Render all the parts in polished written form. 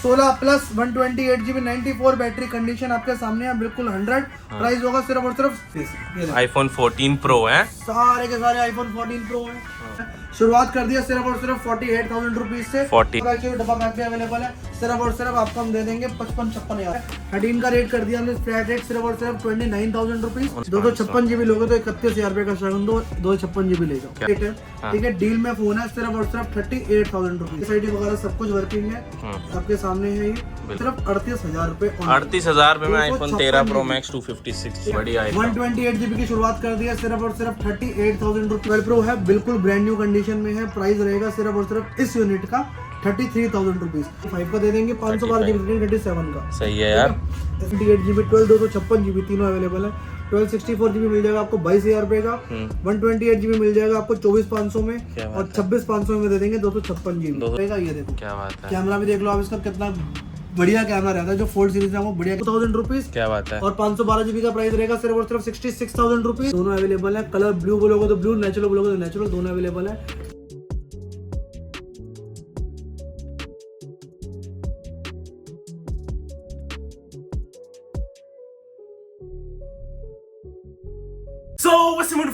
16 plus 128GB 94 battery condition आपके सामने है बिल्कुल 100। प्राइस होगा सिर्फ और सिर्फ आईफोन 14 प्रो है, सारे के सारे आईफोन 14 प्रो है। शुरुआत कर दिया सिर्फ और सिर्फ 48,000 रुपीज से। 40 डब्बा पैक भी अवेलेबल है। सिर्फ और सिर्फ आपको हम दे देंगे 55-56 हजार। 13 का रेट कर दिया हमने फ्लैट रेट सिर्फ और सिर्फ 29,000 रुपीज। 256GB लोगे तो 31,000 रुपए का शगुन दो, 256GB ले जाओ। ठीक है, डील में फोन है सिर्फ और सिर्फ 38,000 रुपीज। SID वगैरह सब कुछ वर्किंग है, आपके सामने है। ये सिर्फ 38,000 रुपए। 38,000 रुपए में आईफोन 13 प्रो मैक्स 256 बढ़िया है। 128GB की शुरुआत कर दिया सिर्फ और सिर्फ 38,000 रुपए। 12 प्रो है, बिल्कुल ब्रांड न्यू कंडीशन में है। प्राइस रहेगा सिर्फ और सिर्फ इस यूनिट का 33,000 रुपीज। 5 का दे देंगे 512GB 37 का। सही है यार। 58GB 12 256GB तीनों अवेलेबल है। 1264GB मिल जाएगा आपको 22,000 रुपए का। 128GB मिल जाएगा आपको 24,500 में, और 26,500 में दे देंगे 256GB रहेगा। ये देखो क्या बात है, कैमरा भी देख लो आप इसका, कितना बढ़िया कैमरा रहता है। जो फोल्ड सीरीज है वो बढ़िया। 2,000 रुपीज। क्या बात है। और 512GB का प्राइस रहेगा सिर्फ और सिर्फ 66,000 रुपीज। दोनों अवेलेबल है। कलर ब्लू बोलोगे तो ब्लू, नेचुरल बोलोगे तो नेचुरल, दोनों अवेलेबल है।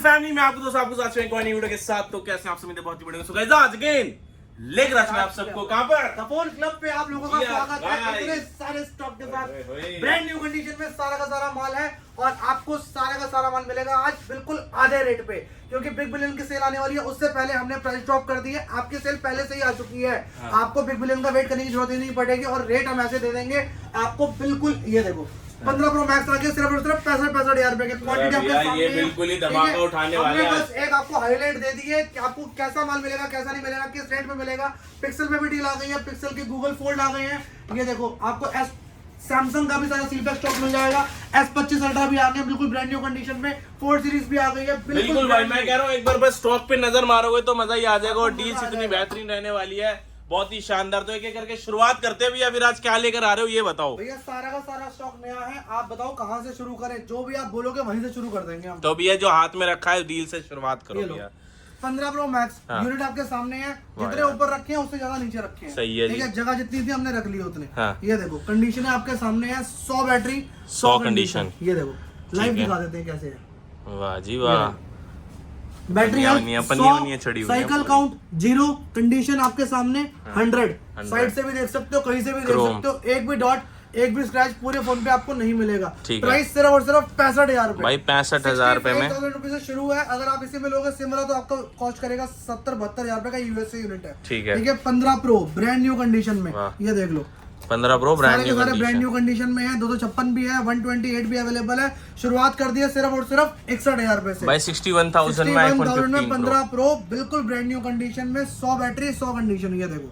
फैमिली में आपको दोस्तों आपको साथ में एक और नई वीडियो के साथ। तो कैसे आप सभी बहुत ही बढ़िया। सो गाइस आज अगेन लेकर आज मैं आप सबको कहां पर तपोन क्लब पे आप लोगों का स्वागत है। इतने सारे स्टॉक के साथ ब्रांड न्यू कंडीशन में सारा का सारा माल है, और आपको सारा का सारा माल मिलेगा आज बिल्कुल आधे रेट पे, क्योंकि बिग बिलियन की सेल आने वाली है। उससे पहले हमने प्राइस ड्रॉप कर दी है। आपकी सेल पहले से ही आ चुकी है। आपको बिग बिलियन का वेट करने की जरूरत ही नहीं पड़ेगी, और रेट हम ऐसे दे देंगे आपको बिल्कुल। ये देखो 15 प्रो मैक्स रखे सिर्फ और सिर्फ 65,000 रुपए के। क्वांटिटी आपके सामने ये बिल्कुल ही धमाका उठाने वाले हैं। बस एक आपको हाईलाइट दे दी है कि आपको कैसा माल मिलेगा, कैसा नहीं मिलेगा, किस रेट में मिलेगा। पिक्सल में भी डील आ गई है, पिक्सल के गूगल फोल्ड आ गए हैं। ये देखो आपको सैमसंग का भी सारा सीलपैक स्टॉक मिल जाएगा। S25 अल्ट्रा भी आ गए बिल्कुल ब्रांड न्यू कंडीशन में। 4 सीरीज भी आ गई है बिल्कुल भाई। मैं कह रहा हूँ एक बार बस स्टॉक पे नजर मारोगे तो मजा ही आ जाएगा, और डील्स इतनी बेहतरीन रहने वाली है, बहुत ही शानदार। तो एक एक करके शुरुआत करते हैं भैया। फिर आज क्या लेकर आ रहे हो ये बताओ भैया। सारा का सारा स्टॉक नया है। आप बताओ कहाँ से शुरू करें, जो भी आप बोलोगे वहीं से शुरू कर देंगे हम। तो भैया जो हाथ में रखा है डील से शुरुआत करो भैया। 15 प्रो मैक्स यूनिट आपके सामने है। जितने ऊपर रखे हैं उससे ज्यादा नीचे रखे हैं। सही है जी। ठीक है, जगह जितनी थी हमने रख ली उतने। हाँ। ये देखो कंडीशन है आपके सामने है। 100 बैटरी 100 कंडीशन। ये देखो लाइव दिखा देते हैं कैसे है। वाह जी वाह। बैटरी साइकिल काउंट 0, कंडीशन आपके सामने 100। साइड से भी देख सकते हो, कहीं से भी देख सकते हो। एक भी डॉट, एक भी स्क्रैच पूरे फोन पे आपको नहीं मिलेगा। प्राइस सिर्फ और सिर्फ 65,000 रुपए भाई। 65,000 रुपए में 1000 रुपए से शुरू है। अगर आप इसी में लोगे सिमरा तो आपका कॉस्ट करेगा 70-72,000 रुपए का यूएसए यूनिट है। ठीक है। 15 प्रो ब्रांड न्यू कंडीशन में। ये देख लो 15 प्रो ब्रांड न्यू कंडीशन में है। 256 भी है, 128 भी अवेलेबल है। शुरुआत कर दी है सिर्फ और सिर्फ 61,000 रुपए से। भाई 61,000 में आईफोन 15 15 प्रो बिल्कुल ब्रांड न्यू कंडीशन में। 100 बैटरी 100 कंडीशन। ये देखो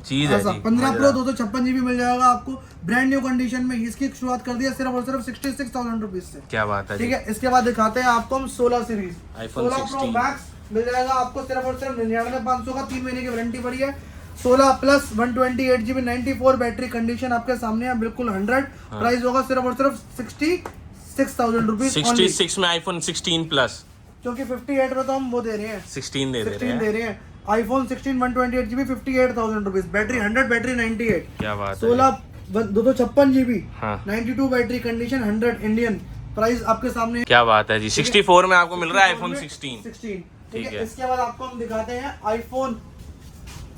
चीज है जी। 15 प्रो 256GB मिल जाएगा आपको ब्रांड न्यू कंडीशन में। इसकी शुरुआत कर दी है सिर्फ और सिर्फ 66,000 रुपीज से। क्या बात है। ठीक है, इसके बाद दिखाते हैं आपको हम 16 सीरीज। आईफोन 16 प्रो मैक्स मिल जाएगा आपको सिर्फ और सिर्फ 99,500 का। 3 महीने की वारंटी पड़ी है। 16 प्लस 128GB 94 बैटरी कंडीशन आपके सामने है बिल्कुल 100। प्राइस होगा सिर्फ और सिर्फ 66,000 रुपीज। 66 में आईफोन 16 प्लस, क्योंकि 58 में तो हम वो दे रहे हैं, 16 दे रहे हैं। IPhone 16 128GB 58,000 rupees. Battery 100, battery 98। क्या बात है। 16 256GB हाँ। 92 बैटरी कंडीशन 100 इंडियन। प्राइस आपके सामने। क्या बात है जी। 64 में आपको मिल रहा है आईफोन 16। ठीक है। इसके बाद आपको हम दिखाते हैं आईफोन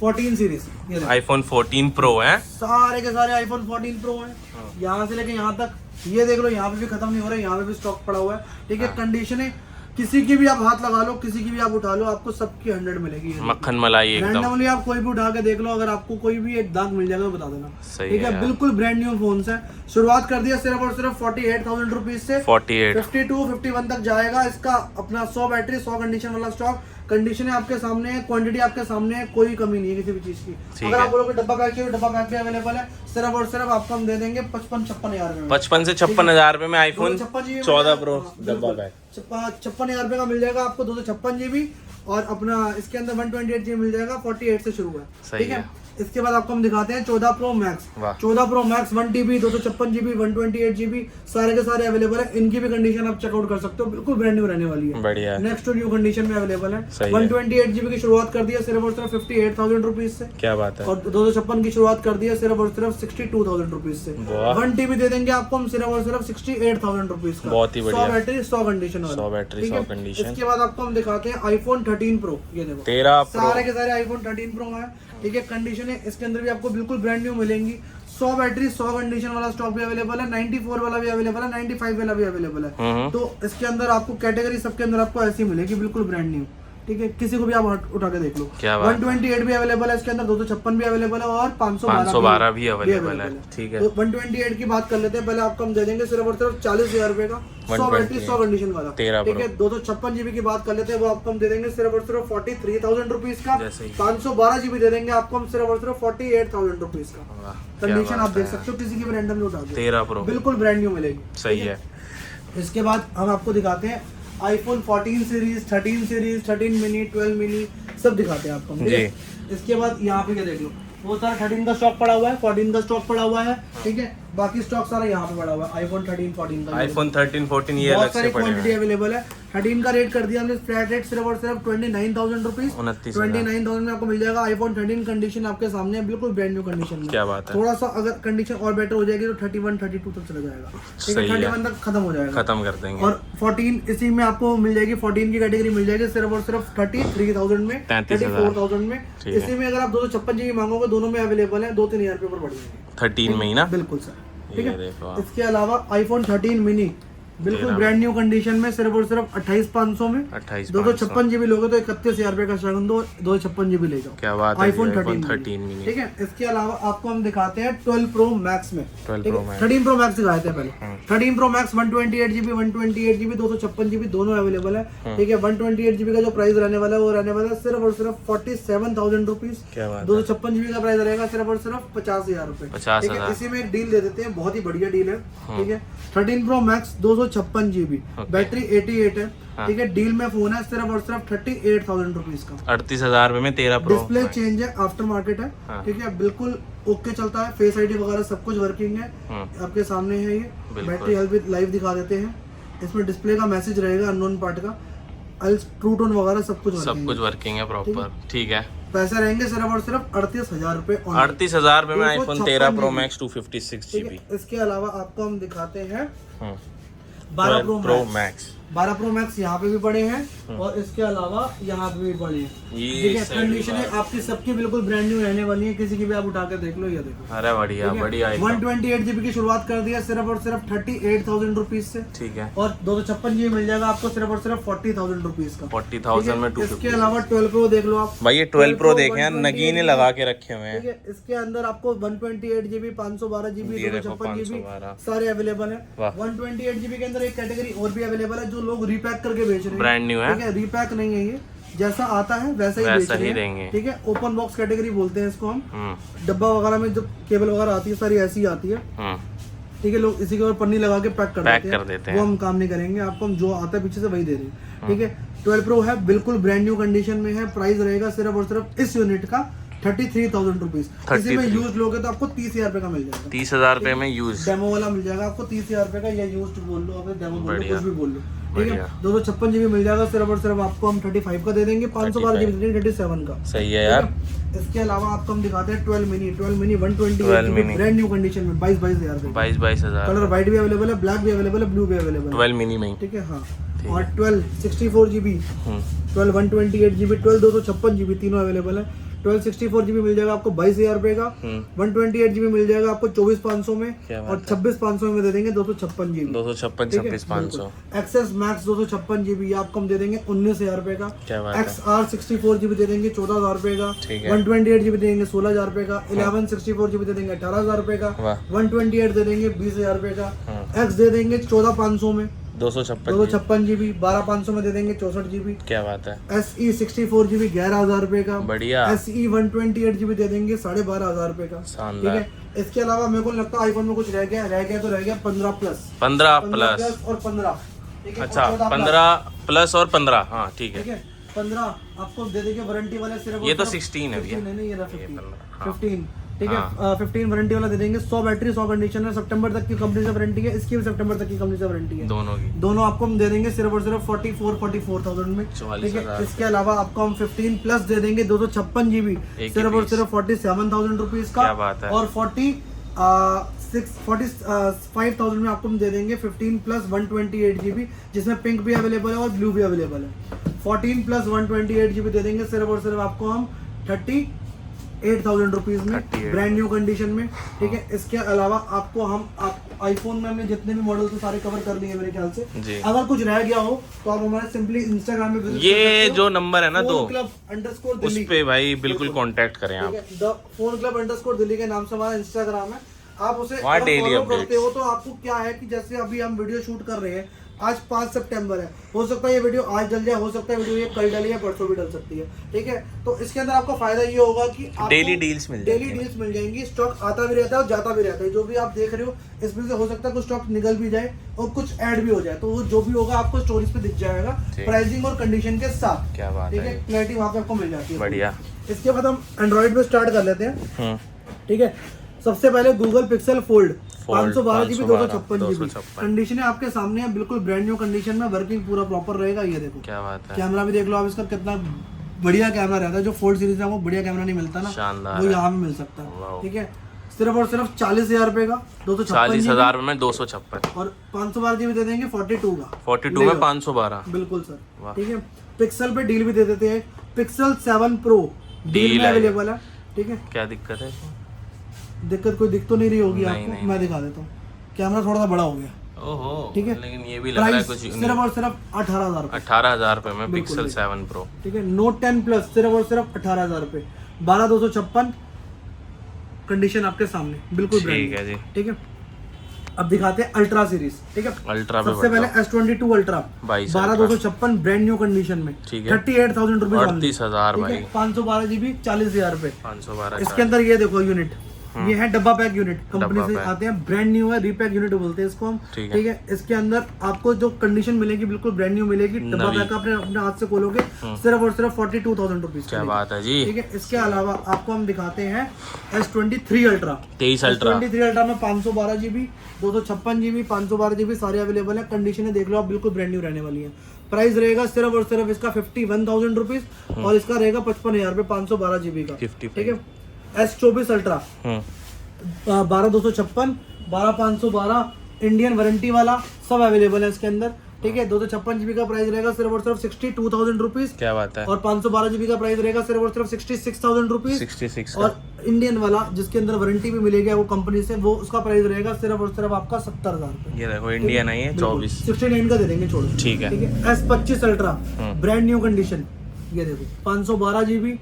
14 सीरीज। आईफोन 14 प्रो है। सारे के सारे आईफोन 14 प्रो हैं। यहाँ से लेके यहाँ तक ये देख लो, यहाँ पे भी खत्म नहीं हो रहा है, यहाँ पे भी स्टॉक पड़ा हुआ है। ठीक है, कंडीशन है किसी की भी आप हाथ लगा लो, किसी की भी आप उठा लो, आपको सबकी 100 मिलेगी। मक्खन मलाई एकदम। रैंडमली आप कोई भी उठा के देख लो, अगर आपको कोई भी एक दाग मिल जाएगा बता देना। ठीक है, बिल्कुल ब्रांड न्यू फोन है। शुरुआत कर दिया सिर्फ और सिर्फ 48,000 रुपीज से। 48 52 51 तक जाएगा इसका। अपना 100 बैटरी 100 कंडीशन वाला स्टॉक। कंडीशन है आपके सामने है, क्वांटिटी आपके सामने है, कोई कमी नहीं है किसी भी चीज की। अगर आप बोलोगे डब्बा पैक चाहिए, डब्बा पैक भी अवेलेबल है। सिर्फ और सिर्फ आपको हम दे देंगे 55-56 हजार में। 55 से 56,000 रुपए में आईफोन 14 प्रो डब्बा पैक 56,000 रुपए का मिल जाएगा आपको। 256GB और अपना इसके अंदर 128GB मिल जाएगा। 48 से शुरू है। ठीक है, इसके बाद आपको हम दिखाते हैं 14 प्रो मैक्स। वाह। 14 pro max 1 TB 256 GB 128 GB सारे के सारे अवेलेबल है। इनकी भी कंडीशन आप चेकआउट कर सकते हो, बिल्कुल ब्रांड न्यू रहने वाली है। बढ़िया है। नेक्स्ट टू न्यू कंडीशन में अवेलेबल है। सही है। 128 GB की शुरुआत कर दी है सिर्फ और सिर्फ 58,000 रुपीज से। क्या बात है। और 256 की शुरुआत कर दी है सिर्फ और सिर्फ 62,000 रुपीज से। वाह। 1 TB दे देंगे आपको हम सिर्फ और सिर्फ 68,000 रुपीज का। बहुत ही बढ़िया। 100 बैटरी 100 कंडीशन 100 बैटरी 100 कंडीशन। इसके बाद आपको हम दिखाते हैं आईफोन 13 प्रो। ये देखो 13 प्रो सारे के सारे आईफोन 13 प्रो है, ठीक है। कंडीशन है इसके अंदर भी आपको बिल्कुल ब्रांड न्यू मिलेंगी। 100 बैटरी 100 कंडीशन वाला स्टॉक भी अवेलेबल है, 94 वाला भी अवेलेबल है, 95 वाला भी अवेलेबल है। तो इसके अंदर आपको कैटेगरी सबके अंदर आपको ऐसी मिलेगी बिल्कुल ब्रांड न्यू, ठीक है। किसी को भी आप उठा के देख लो। क्या बात 128 भी अवेलेबल है इसके अंदर, 256 भी अवेलेबल है और 512 भी अवेलेबल है, ठीक है। तो 128 की बात कर लेते हैं। पहले आपको हम दे देंगे सिर्फ और सिर्फ 40,000 रुपए का 100 बैटरी 100 कंडीशन वाला, 13 ठीक है। 256 GB की बात कर लेते हैं, वो आपको हम दे देंगे सिर्फ और सिर्फ 43,000 रुपीज का। जैसे ही। 512 GB दे देंगे आपको हम सिर्फ और सिर्फ 48,000 रुपीज का। वाह, कंडीशन क्या आप बात देख है। सकते हो, किसी की भी रैंडम उठा के 13 प्रो बिल्कुल ब्रांड न्यू मिलेगी। सही है। इसके बाद हम आपको दिखाते हैं iPhone 14 series 13 series 13 mini 12 mini सब दिखाते हैं आपको हम, ठीक है? इसके बाद यहाँ पे क्या देख लो, वो सारा 13 का स्टॉक पड़ा हुआ है, 14 का स्टॉक पड़ा हुआ है, ठीक है। बाकी स्टॉक सारा यहाँ पे पड़ा हुआ है आईफोन 13 14 का। आईफोन 13 14 ये अलग बहुत से सारी पड़ेगा। क्वांटिटी अवेलेबल है। 13 का रेट कर दिया हमने फ्लैट रेट सिर्फ और सिर्फ 29,000 रुपीज। 29,000 में आपको मिल जाएगा आईफोन 13 कंडीशन आपके सामने है, बिल्कुल ब्रांड न्यू कंडीशन में। क्या बात है। थोड़ा सा अगर कंडीशन और बेटर हो जाएगी तो 31 32 तक चला जाएगा, ठीक है। 31 तक खत्म हो जाएगा, खत्म कर देंगे। और 14 इसी में आपको मिल जाएगी, 14 की कैटेगरी मिल जाएगी सिर्फ और सिर्फ 33,000 में 34,000 में। इसी में अगर आप 256 GB मांगोगे दोनों में अवेलेबल है, 2-3 हज़ार रुपये पर बढ़ जाएगी 13 में ही ना, बिल्कुल सर, ठीक ये है। देखो। इसके अलावा आईफोन 13 मिनी बिल्कुल ब्रांड न्यू कंडीशन में सिर्फ और सिर्फ 28,500 में। 256 GB लोगे तो 31,000 रुपए का शागुन दो 256 GB ले जाओ। क्या बात है। आईफोन 13 13 मिनी, ठीक है। इसके अलावा आपको हम दिखाते हैं 12 प्रो मैक्स में, 12 ठीक प्रो है। मैक्स। 13 प्रो मैक्स दिखाते हैं पहले। 13 प्रो मैक्स 128 GB 256 GB दोनों अवेलेबल है, ठीक है। 128 GB का जो प्राइस रहने वाला है वो रहने वाला है सिर्फ और सिर्फ 47,000 रुपीज। क्या बात है। 256 GB का प्राइस रहेगा सिर्फ और सिर्फ 50,000 रुपए, 50,000। इसी में एक डील दे देते हैं, बहुत ही बढ़िया डील है, ठीक है। 13 प्रो मैक्स 256 GB बैटरी 88 है, ठीक है। डील में फोन है सिर्फ और सिर्फ 38,000 रुपीज का। 38,000 रुपए में 13 प्रो। डिस्प्ले चेंज है, आफ्टर मार्केट है, ठीक है। बिल्कुल ओके चलता है, फेस आईडी वगैरह सब कुछ वर्किंग है, आपके सामने है ये। बैटरी हेल्थ भी लाइव दिखा देते हैं। इसमें डिस्प्ले का मैसेज रहेगा अननोन पार्ट का, ट्रू टोन वगैरह सब कुछ वर्किंग है प्रॉपर, ठीक है। पैसे रहेंगे सिर्फ और सिर्फ 38,000 रुपए। 38,000 रुपए में आईफोन 13 प्रो मैक्स 256 GB। इसके अलावा आपको हम दिखाते हैं 12 प्रो मैक्स। 12 प्रो मैक्स यहाँ पे भी पड़े हैं और इसके अलावा यहाँ पे भी पड़े हैं, ठीक है। कंडीशन है आपकी सबकी बिल्कुल ब्रांड न्यू रहने वाली है, किसी की भी आप उठा के देख लो, ये देखो। अरे बढ़िया बढ़िया। 128 GB की शुरुआत कर दी है सिर्फ और सिर्फ 38,000 रुपीज से, ठीक है। और 256 GB मिल जाएगा आपको सिर्फ और सिर्फ 40,000 रुपीज का। 40,000 में 256। इसके अलावा 12 प्रो देख लो आप भाई, ये 12 प्रो देखे हैं, नगीने लगा के रखे हुए हैं, ठीक है। इसके अंदर आपको 128 GB 512 GB 256 GB सारे अवेलेबल है। 128 GB के अंदर एक कैटेगरी और भी अवेलेबल है जो लोग रीपैक करके बेच रहे हैं, ब्रांड न्यू है, ठीक है। रीपैक नहीं है ये, जैसा आता है वैसा ही बेच रहे हैं, ठीक है। ओपन बॉक्स कैटेगरी बोलते हैं इसको हम। डब्बा वगैरह में जो केबल वगैरह आती है सारी ऐसी आती है, ठीक है। लोग इसी के ऊपर पन्नी लगा के पैक कर देते हैं, वो हम काम नहीं करेंगे, आपको हम जो आता है पीछे से वही दे रहे हैं, ठीक है। 12 प्रो है, बिल्कुल ब्रांड न्यू कंडीशन में है। प्राइस रहेगा सिर्फ और सिर्फ इस यूनिट का 33,000 रुपीज। इसी में यूज लोगे तो आपको 30,000 रुपए का मिल जाएगा। 30,000 रुपए में यूज डेमो वाला मिल जाएगा आपको 30,000 रुपए का, या यूज बोल लो, अगर डेमो बोल लो, कुछ भी बोल लो, ठीक है। 256 GB मिल जाएगा सिर्फ और सिर्फ आपको हम 35 का दे देंगे, 512 GB दे देंगे 37 का। सही है यार। इसके अलावा आपको हम दिखाते हैं 12 मिनी 128 ब्रांड न्यू कंडीशन में 22,000 रुपए। 22,000। कलर व्हाइट भी अवेलेबल है, ब्लैक भी अवेलेबल है, ब्लू भी अवेलेबल है, 12 मिनी में, ठीक है। हाँ, और 12 64 GB 12 128 GB 12 256 GB तीनों अवेलेबल है। 12 64 GB मिल जाएगा आपको 22,000 रुपए का। 128 GB मिल जाएगा आपको 24,500 में, और 26,500 में दे देंगे 256 GB। 256 26,500। एक्सेस मैक्स 256 GB आपको हम दे देंगे 19,000 रुपए का। XR 64 GB दे देंगे 14,000 रुपए का। 128 GB देंगे 16,000 रुपए का। 11 64 GB दे देंगे 18,000 रुपए का। 128 दे देंगे 20,000 रुपए का। X दे देंगे 14,500 में 256 GB। 12,500 में दे देंगे 64 GB। क्या बात है। SE 64 GB 11,000 रुपए का। बढ़िया। SE 128 GB दे देंगे 12,500 रुपए का, ठीक है। इसके अलावा मेरे को लगता है आईफोन में कुछ रह गया तो रह गया 15 प्लस 15 प्लस और 15, ठीक है। अच्छा, 15 प्लस और 15, हाँ ठीक है। 15 आपको दे देंगे वारंटी वाले सिर्फ। ये तो 16 है भैया, नहीं, ये 15 15, ठीक है। 15 वारंटी वाला दे देंगे, 100 बैटरी 100 कंडीशनर, सितंबर तक की कंपनी से वारंटी है, इसकी भी सितंबर तक की कंपनी से वारंटी है, दोनों आपको हम दे देंगे सिर्फ और सिर्फ 44,000 में, ठीक है। इसके अलावा आपको हम 15 प्लस दे देंगे 256 GB सिर्फ और सिर्फ 47,000 रुपीज का, और 45,000 में आपको हम दे देंगे 15 प्लस 128 GB, जिसमें पिंक भी अवेलेबल है और ब्लू भी अवेलेबल है। 14 प्लस 128 GB दे देंगे सिर्फ और सिर्फ आपको हम 38,000 रुपीज में, ब्रांड न्यू कंडीशन में, ठीक है। इसके अलावा आपको हम आईफोन में हमने जितने भी मॉडल तो सारे कवर कर लिए मेरे ख्याल से। अगर कुछ रह गया हो तो आप हमारे सिंपली इंस्टाग्राम में ये जो नंबर है ना तो _दिल्ली उस पे भाई बिल्कुल कांटेक्ट करें आप। फोन क्लब _दिल्ली के नाम से हमारा इंस्टाग्राम है, आप उसे डेली फॉलो करते हो तो आपको क्या है कि जैसे अभी हम वीडियो शूट कर रहे हैं, आज 5 सितंबर है, हो सकता है ये वीडियो आज डल जाए, हो सकता है वीडियो ये कल डली है, परसों भी डल सकती है, ठीक है। तो इसके अंदर आपको फायदा ये होगा कि डेली डील्स मिल जाएंगी, स्टॉक आता भी रहता है और जाता भी रहता है। जो भी आप देख रहे हो इसमें से हो सकता है कुछ स्टॉक निकल भी जाए और कुछ ऐड भी हो जाए, तो वो जो भी होगा आपको स्टोरीज पे दिख जाएगा प्राइसिंग और कंडीशन के साथ, क्या बात ठीक है। क्लैरिटी वहाँ पे आपको मिल जाती है, बढ़िया। इसके बाद हम एंड्रॉइड पे स्टार्ट कर लेते हैं, ठीक है। सबसे पहले Google pixel fold 512 GB 256 GB condition है आपके सामने है, बिल्कुल ब्रांड न्यू कंडीशन में, वर्किंग पूरा प्रॉपर रहेगा। ये देखो क्या बात है, कैमरा भी देख लो आप, इसका कितना बढ़िया कैमरा रहता है। जो फोल्ड सीरीज है वो बढ़िया कैमरा नहीं मिलता ना, वो यहाँ पे मिल सकता है, ठीक है। सिर्फ और सिर्फ 40,000 रुपए का 40,000 में 256 और 512 GB दे देंगे 42 का, 42 में 512, बिल्कुल सर, ठीक है। पिक्सल पे डील भी दे देते हैं, पिक्सल 7 प्रो डील में अवेलेबल है, ठीक है। क्या दिक्कत है? दिक्कत कोई दिख तो नहीं रही होगी आपको, मैं दिखा देता हूँ। कैमरा थोड़ा सा बड़ा हो गया, ओहो, ठीक है। लेकिन ये भी लग रहा है कुछ सिर्फ और सिर्फ 18,000 रुपए में पिक्सल 7 प्रो, ठीक है। नोट 10 प्लस सिर्फ और सिर्फ 18,000 रुपए, 12,256 कंडीशन आपके सामने, बिल्कुल ठीक है जी, ठीक है। अब दिखाते हैं अल्ट्रा सीरीज, ठीक है। अल्ट्रा सबसे पहले S22 ultra 12,256 brand new condition में, 38,000 रुपए, 38,000 भाई, 512 GB 40,000 रुपए, 512। इसके अंदर ये देखो यूनिट, ये है डब्बा पैक यूनिट, कंपनी से आते हैं, ब्रांड न्यू है, रीपैक यूनिट बोलते हैं इसको हम, ठीक है। इसके अंदर आपको जो कंडीशन मिलेगी बिल्कुल ब्रांड न्यू मिलेगी, डब्बा पैक अपने हाथ से खोलोगे सिर्फ और सिर्फ 42,000 रुपीज, क्या बात है जी, ठीक है। इसके अलावा आपको हम दिखाते हैं S23 अल्ट्रा 23 अल्ट्रा में 512 GB 256 GB 512 GB सारे अवेलेबल है, कंडीशन देख लो आप, बिल्कुल ब्रांड न्यू रहने वाली है। प्राइस रहेगा सिर्फ और सिर्फ इसका 51,000 रुपीज और इसका रहेगा 55,000 रुपए 512 GB का, ठीक है। S24 अल्ट्रा 12,256 12,512 इंडियन वारंटी वाला सब अवेलेबल है इसके अंदर, ठीक है। 256 GB का प्राइस रहेगा सिर्फ और सिर्फ 62,000 रुपीज, क्या बात है, और 512 GB का प्राइस रहेगा सिर्फ और सिर्फ 66,000 रुपीज, 66 और इंडियन वाला जिसके अंदर वारंटी भी मिलेगी वो कंपनी से, वो उसका प्राइस रहेगा सिर्फ और सिर्फ आपका 70,000 रुपए। ये देखो इंडियन है, ये 69 का दे देंगे, छोड़ो, ठीक है। S25 ultra brand new condition, ये देखो 512 GB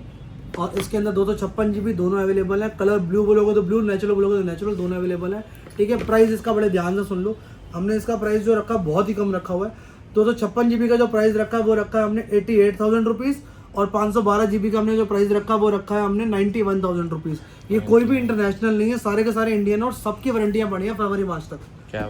और इसके अंदर 256 GB दोनों अवेलेबल है। कलर ब्लू बोलोगे तो ब्लू, नेचुरल बोलोगे तो नेचुरल, दोनों अवेलेबल है, ठीक है। प्राइस इसका बड़े ध्यान से सुन लो, हमने इसका प्राइस जो रखा बहुत ही कम रखा हुआ है। 256 GB का जो प्राइस रखा है वो रखा है हमने 88,000 रुपीज, और 512 GB का हमने जो प्राइस रखा है वो रखा है हमने 91,000 रुपीज। ये कोई भी इंटरनेशनल नहीं है, सारे के सारे इंडियन, और सबकी वारंटियां पड़ी है फरवरी मार्च तक,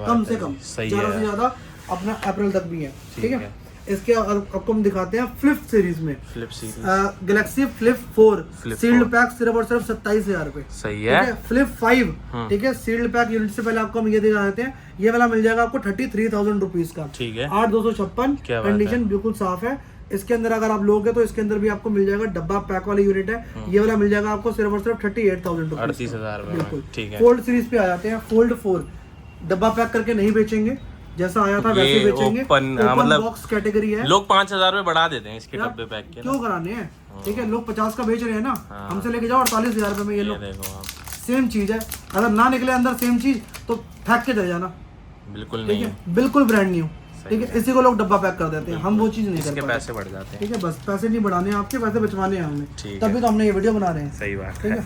कम से कम, ज्यादा से ज्यादा अपना अप्रैल तक भी है, ठीक है। इसके आपको हम दिखाते हैं फ्लिप सीरीज में, गैलेक्सी फ्लिप 4 सील्ड पैक सिर्फ और सिर्फ 27,000 रुपए, सही है। फ्लिप 5, ठीक है, सील्ड पैक यूनिट से पहले आपको हम ये दिखा देते हैं, ये वाला मिल जाएगा आपको 33,000 रुपीज का, ठीक है। 8,256 कंडीशन बिल्कुल साफ है। इसके अंदर अगर आप लोगे तो इसके अंदर भी आपको मिल जाएगा, डब्बा पैक वाली यूनिट है, ये वाला मिल जाएगा आपको सिर्फ और सिर्फ 38,000 रुपीज, 38,000 बिल्कुल, ठीक है। फोल्ड सीरीज पे आ जाते हैं, फोल्ड 4 डब्बा पैक करके नहीं बेचेंगे, जैसा आया था वैसे बेचेंगे, ओपन बॉक्स कैटेगरी है। लोग 5,000 में बढ़ा देते हैं इसके डब्बे पैक के, क्यों कराने हैं, ठीक है। लोग 50 का बेच रहे हैं ना, हमसे लेके जाओ 48,000 रुपए में, ये लोग सेम चीज है, अगर ना निकले अंदर सेम चीज तो फेंक के चले जाना, बिल्कुल नहीं है, बिल्कुल ब्रांड न्यू, ठीक है। इसी को लोग डब्बा पैक कर देते हैं, हम वो चीज नहीं करते, पैसे बढ़ जाते हैं, ठीक है। बस पैसे नहीं बढ़ाने हैं आपके, पैसे बचवाने हैं हमने, तभी तो हमने ये वीडियो बना रहे हैं, सही बात ठीक है।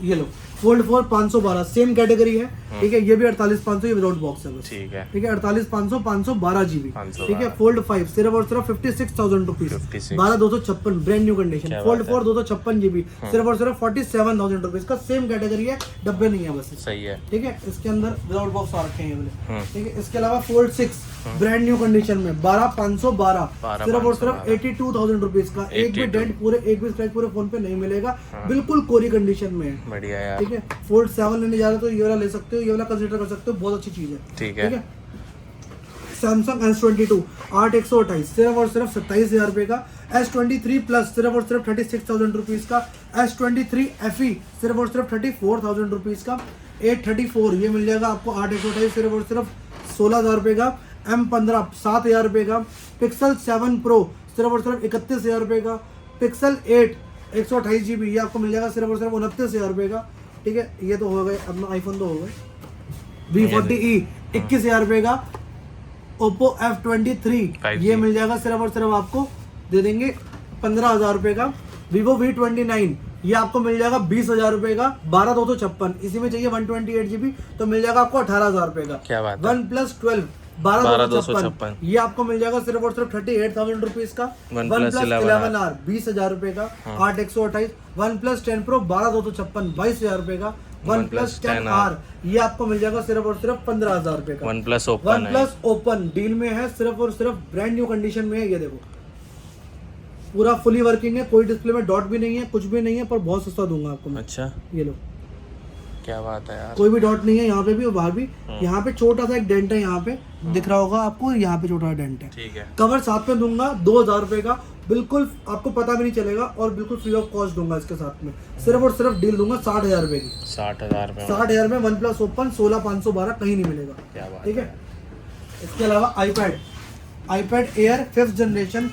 ये लो फोल्ड 4 512 सेम कैटेगरी है, ठीक है। ये भी 48,500, ये विदाउट बॉक्स है बस, ठीक है। ठीक है। 48,500 512 जीबी, 512, ठीक है। फोल्ड 5 सिर्फ और सिर्फ 56,000 rupees, 12,256 brand new condition. Fold 4 256 GB सिर्फ और सिर्फ 47,000 रुपीज का, सेम कैटेगरी है, डब्बे नहीं है बस, सही है, ठीक है। इसके अंदर विदाउट बॉक्स आ रखे हैं ये वाले, ठीक है। इसके अलावा फोल्ड 6 ब्रांड न्यू कंडीशन में 12,512 सिर्फ और सिर्फ 82,000 रुपीज का, एक भी डेंट पूरे, एक भी स्क्रैच पूरे फोन पे नहीं मिलेगा, बिल्कुल कोरी कंडीशन में है, बढ़िया यार, ठीक है। फोल्ड 7 लेने जा रहे हो तो ये वाला ले सकते हो, ये वाला कंसीडर कर सकते हो, बहुत अच्छी चीज है, ठीक है। सैमसंग S22 8128 सिर्फ और सिर्फ 27,000 रुपए का। S23 प्लस सिर्फ और सिर्फ 36,000 रुपीज का। S23 FE सिर्फ और सिर्फ 34,000 रुपीज का। 834 ये मिल जाएगा आपको 8128 सिर्फ और सिर्फ 16,000 रुपए का। M15 7,000 रुपए का। पिक्सल 7 Pro सिर्फ और सिर्फ 31,000 रुपए का। पिक्सल 8 128 GB ये आपको मिल जाएगा सिर्फ और सिर्फ 29,000 रुपए का, ठीक है। ये तो हो गए अपना आईफोन, तो हो गए। V40e 21,000 रुपए का। Oppo F23 ये मिल जाएगा सिर्फ और सिर्फ आपको दे देंगे 15,000 रुपए का। Vivo V29 ये आपको मिल जाएगा 20,000 रुपए का, 12,256। इसी में चाहिए 128 GB तो मिल जाएगा आपको 18,000 रुपए का। क्या बात है। OnePlus 12 12,256 ये आपको मिल जाएगा सिर्फ और सिर्फ 38,000 रुपीज का। OnePlus 11R 20,000 रुपए का, 8 128। OnePlus 10 Pro 12,256 22,000 रुपए का। OnePlus 10R ये आपको मिल जाएगा सिर्फ और सिर्फ 15,000 रुपए का। OnePlus ओपन डील में है, सिर्फ और सिर्फ ब्रांड न्यू कंडीशन में है। ये देखो पूरा फुली वर्किंग है, कोई डिस्प्ले में डॉट भी नहीं है, कुछ भी नहीं है, पर बहुत सस्ता दूंगा आपको मैं। अच्छा, ये लो, क्या बात है यार, कोई भी डॉट नहीं है यहाँ पे भी और बाहर भी। यहाँ पे छोटा सा एक डेंट है, यहाँ पे दिख रहा होगा आपको, यहाँ पे छोटा सा डेंट है, ठीक है। कवर साथ में दूंगा 2,000 रुपए का, बिल्कुल आपको पता भी नहीं चलेगा और बिल्कुल फ्री ऑफ कॉस्ट दूंगा इसके साथ में। सिर्फ और सिर्फ डील दूंगा 60,000 रुपए की, 60,000 में OnePlus Open 16,512 कहीं नहीं मिलेगा, क्या बात ठीक है। इसके अलावा iPad Air 5th generation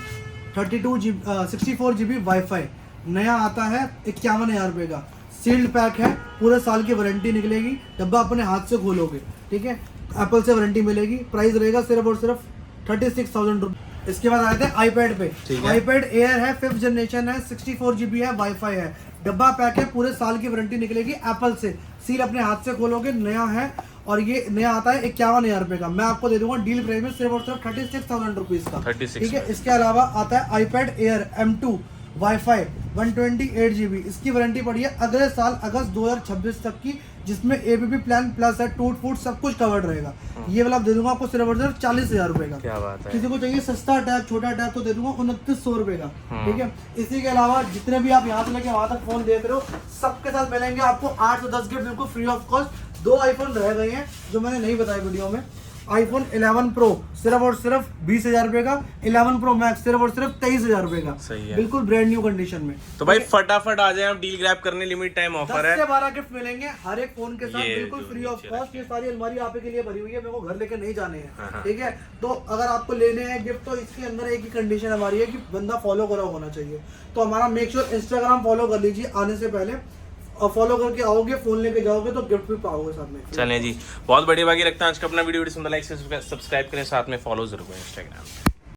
64 GB wifi नया आता है 51,000 रुपए का। सील्ड पैक है, पूरे साल की वारंटी निकलेगी, डब्बा अपने हाथ से खोलोगे, ठीक है। एप्पल से वारंटी मिलेगी, प्राइस रहेगा सिर्फ और सिर्फ 36,000 रुपये। इसके बाद आते हैं iPad पे। iPad Air है, 5th जनरेशन है, 64 GB है, वाईफाई है, डब्बा पैक है, पूरे साल की वारंटी निकलेगी एप्पल से, सील अपने हाथ से खोलोगे, नया है और ये नया आता है 51,000 रुपए का। मैं आपको दे दूंगा डील प्राइस में सिर्फ और सिर्फ 36,000 रुपीज का, ठीक है। इसके अलावा आता है iPad Air M2 wifi 128 GB, इसकी वारंटी पड़ी है अगले साल अगस्त 2026 तक की, जिसमें ABB प्लान प्लस है, टूट फूट सब कुछ कवर्ड रहेगा। ये वाला दे दूंगा आपको सिर्फ और सिर्फ 40,000 रुपए का। क्या बात है। किसी को चाहिए सस्ता टैब, छोटा टैब तो दे दूंगा 2900 रुपए का, ठीक है। इसी के अलावा जितने भी आप यहाँ से लेके वहां तक फोन देख रहे हो, सबके साथ मिलेंगे आपको 8 से 10 गिफ्ट बिल्कुल फ्री ऑफ कॉस्ट। 2 आईफोन रह गए हैं जो मैंने नहीं बताया वीडियो में। iPhone 11 Pro सिर्फ और सिर्फ 20,000 रुपए का। 11 Pro Max सिर्फ और सिर्फ 23,000 रुपए का, सही है, बिल्कुल ब्रांड न्यू कंडीशन में। तो भाई फटाफट आ जाए, आप डील ग्रैब करने, लिमिट टाइम ऑफर है। 10 से 12 गिफ्ट मिलेंगे हर एक फोन के साथ, ये बिल्कुल फ्री ऑफ कॉस्ट। ये सारी अलमारी आप ही के लिए भरी हुई है, मेरे को घर लेके नहीं जाने हैं, हाँ। ठीक है। तो अगर आपको लेने हैं गिफ्ट तो इसके अंदर एक ही कंडीशन हमारी है कि बंदा फॉलो करा होना चाहिए। तो हमारा मेक श्योर इंस्टाग्राम फॉलो कर लीजिए आने से पहले, और फॉलो करके आओगे, फोन लेके जाओगे तो गिफ्ट भी पाओगे साथ में। चलें जी, बहुत बढ़िया। बाकी रखते हैं आज का अपना वीडियो, लाइक से सब्सक्राइब करें, साथ में फॉलो जरूर करें इंस्टाग्राम।